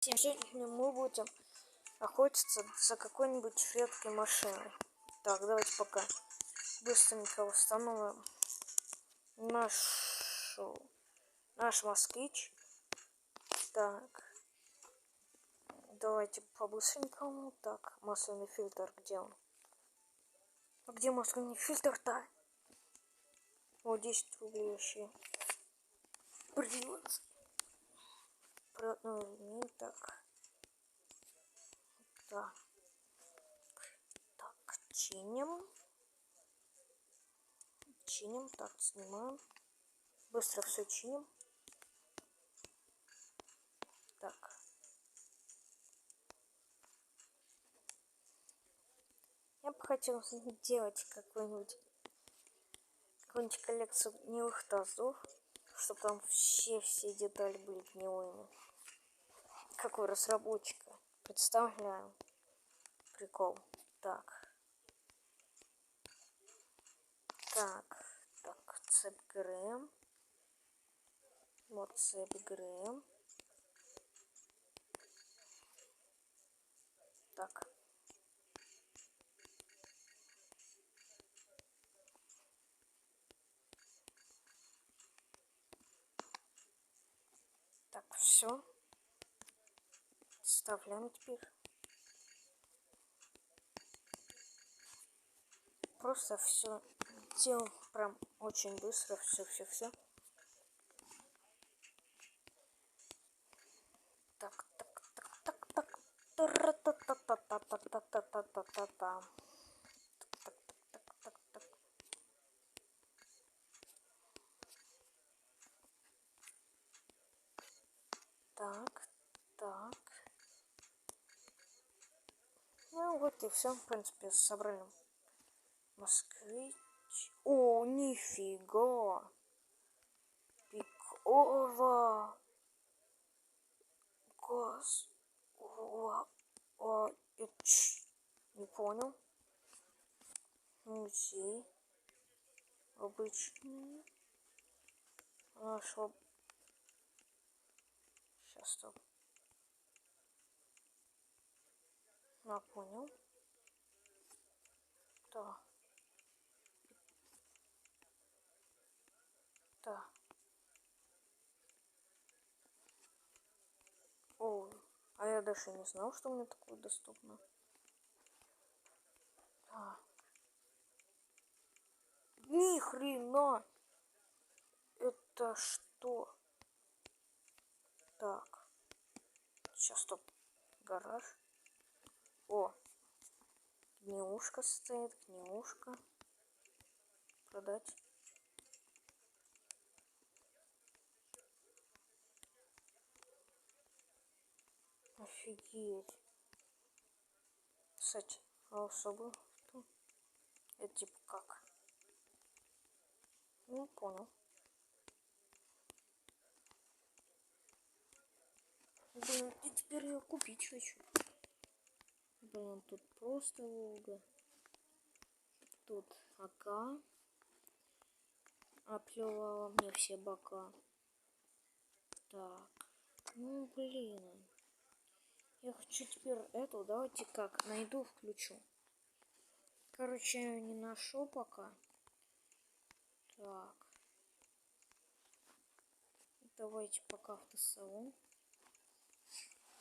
Сегодня мы будем охотиться за какой-нибудь редкой машиной. Так, давайте пока быстренько установим наш москвич. Так, давайте по-быстренькому. Так, масляный фильтр, где он? А где масляный фильтр-то? О, 10 рублей вообще. Привод. Приводной ремень, так. Так, чиним. Так, снимаем. Быстро все чиним. Так. Я бы хотел сделать какую-нибудь коллекцию гнилых тазов, чтобы там все детали были гнилыми. Какой разработчика. Представляю. Прикол. Так, цепь ГРМ. Вот цепь ГРМ. Так. Так, все. Вставляем теперь. Просто все делаем прям очень быстро. Все. Так. Так. Ну вот и все, в принципе, собрали. Москвич. О, нифига. Пикова. Газ. Не понял. Музей. Обычный. Нашел. Сейчас, стоп. Понял. Да. О, а я даже не знал, что мне такое доступно. Ни хрена! Это что? Так. Сейчас, стоп. Гараж. О. Гнилушка стоит. Гнилушка. Продать. Офигеть. Кстати, а особо это типа как? Не понял. Блин, я теперь ее купить хочу. Блин, тут просто Волга. Тут АК. Оплевала мне все бока. Так. Ну, блин. Я хочу теперь эту. Давайте как? Найду, включу. Короче, я не нашел пока. Так. Давайте пока автосалон.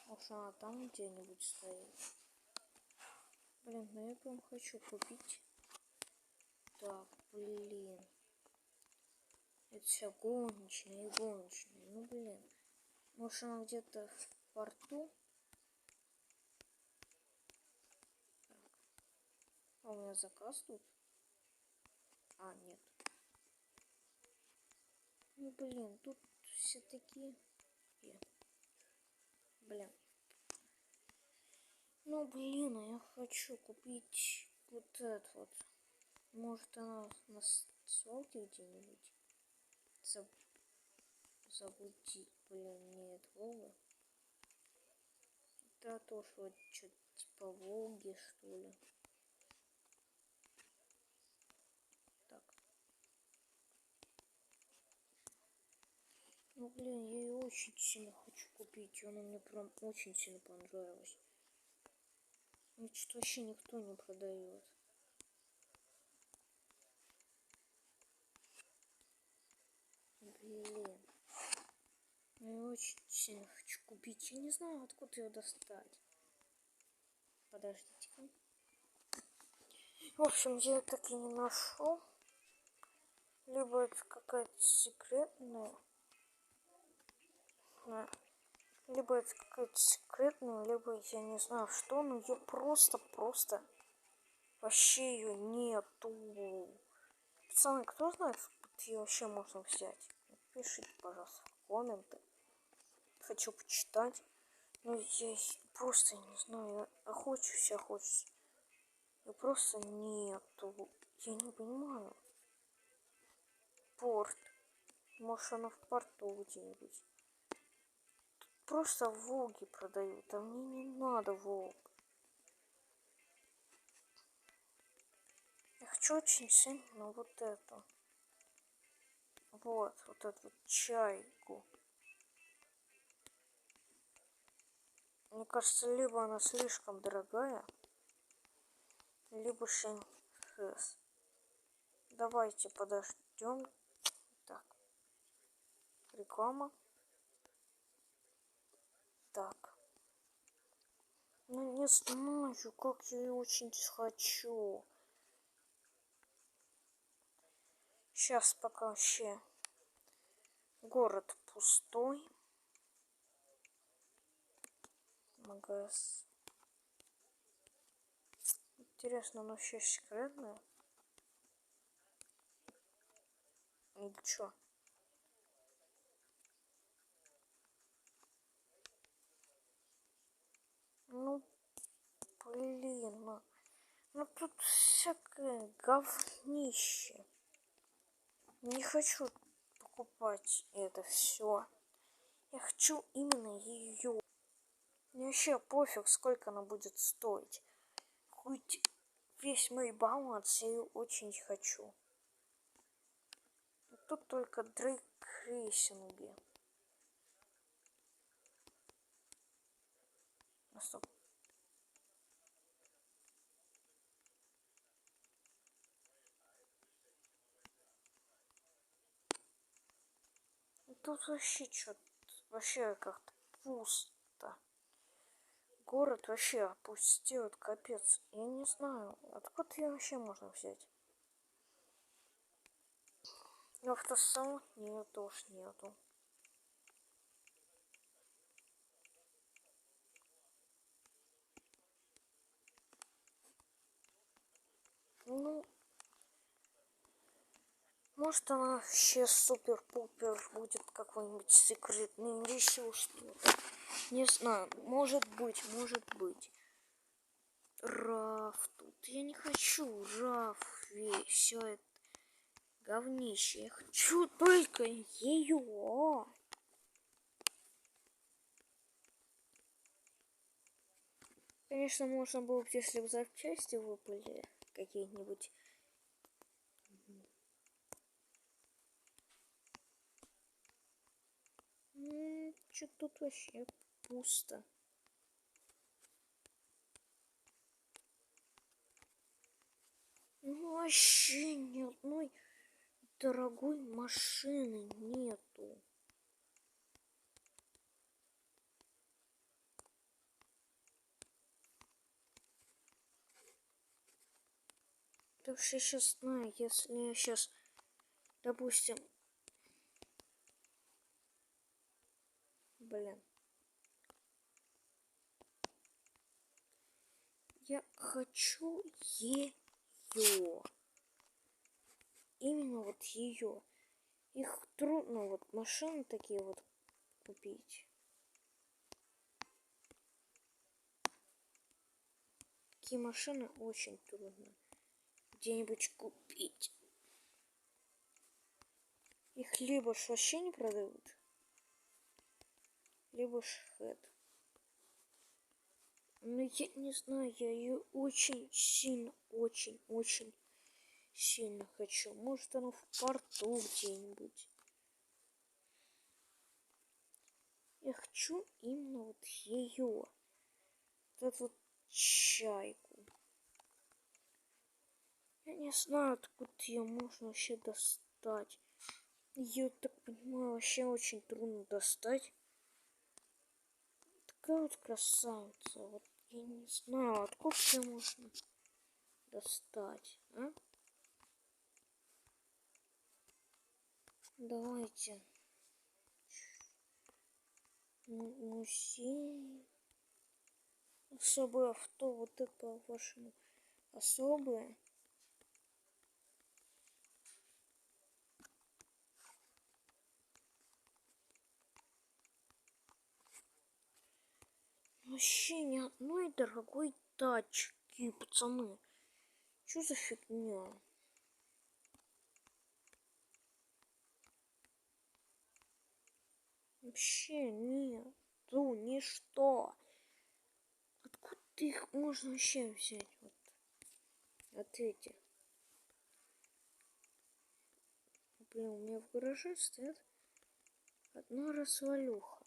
Может, она там где-нибудь стоит. Блин, ну я прям хочу купить. Так, блин. Это все гоночные. Ну, блин. Может, она где-то в порту? Так. А у меня заказ тут? А, нет. Ну, блин, тут все такие... Блин. Ну, блин, а я хочу купить вот это вот. Может, она на свалке где-нибудь? Забудить, блин, нет, Волга. Да, тоже вот что-то типа Волги, что ли. Так. Ну, блин, я ее очень сильно хочу купить. купить. Она мне прям очень сильно понравилась. Значит, вообще никто не продает. Блин. Я очень сильно хочу купить. Я не знаю, откуда ее достать. Подождите-ка. В общем, я так и не нашел. Либо это какая-то секретная. Либо это какая-то секретная, либо я не знаю что, но я просто вообще ее нету. Пацаны, кто знает, где ее вообще можно взять? Пишите, пожалуйста, в комменты. Хочу почитать. Но я просто не знаю, охочусь. И просто нету. Я не понимаю. Порт. Может, она в порту где-нибудь. Тут просто волги продают, а мне не надо волк. Я хочу очень сильно вот эту. Вот эту вот чайку. Мне кажется, либо она слишком дорогая, либо Шенхес. Давайте подождем. Так. Реклама. Так. Ну не знаю, как я ее очень хочу. Сейчас пока вообще город пустой. Магаз. Интересно, оно вообще секретное? Или чё? Ну, блин, ну тут всякое говнище. Не хочу покупать это все. Я хочу именно ее. Мне вообще пофиг, сколько она будет стоить. Хоть весь мой баланс я ее очень хочу. Тут только дрейкрейсинги. Стоп. Тут вообще что-то, вообще как-то пусто. Город вообще опустеет, капец. Я не знаю, откуда ее вообще можно взять. Автосалон нет, тоже нету. Ну, может она вообще супер-пупер будет какой-нибудь секретный или еще что-то. Не знаю, может быть. Раф тут. Я не хочу Раф. Все это говнище. Я хочу только ее. Конечно, можно было бы, если бы запчасти выпали какие-нибудь. Что тут вообще пусто. Ну вообще ни одной дорогой машины нету. Так что я сейчас знаю, если я сейчас, допустим, блин, я хочу ее, именно вот ее. Их трудно вот машины такие вот купить. Такие машины очень трудно где-нибудь купить. Их либо ж вообще не продают, либо ж хэт. Но я не знаю, я ее очень сильно, очень сильно хочу. Может, она в порту где-нибудь. Я хочу именно вот ее. Вот эту вот чайку. Я не знаю, откуда ее можно вообще достать. Ее, так понимаю, вообще очень трудно достать. Такая вот красавица. Вот я не знаю, откуда ее можно достать, а? Давайте. Музей. Особое авто. Вот это, по-вашему, особое. Вообще ни одной дорогой тачки, пацаны. Что за фигня? Вообще нет. Ну, ничто. Откуда их можно вообще взять? Вот. Ответьте. Блин, у меня в гараже стоит одна развалюха.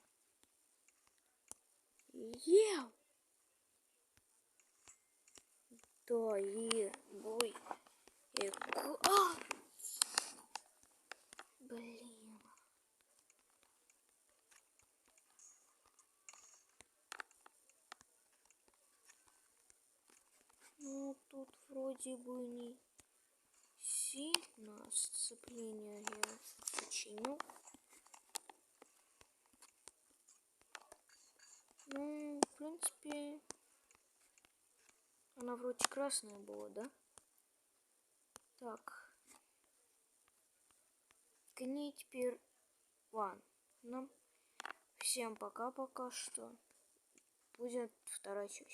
Ел! Да, бой. А! Блин. Ну, тут вроде бы не сильно сцепление я починю. Ну, в принципе, она вроде красная была, да? Так. К ней теперь ладно. Всем пока-пока, что будет вторая часть.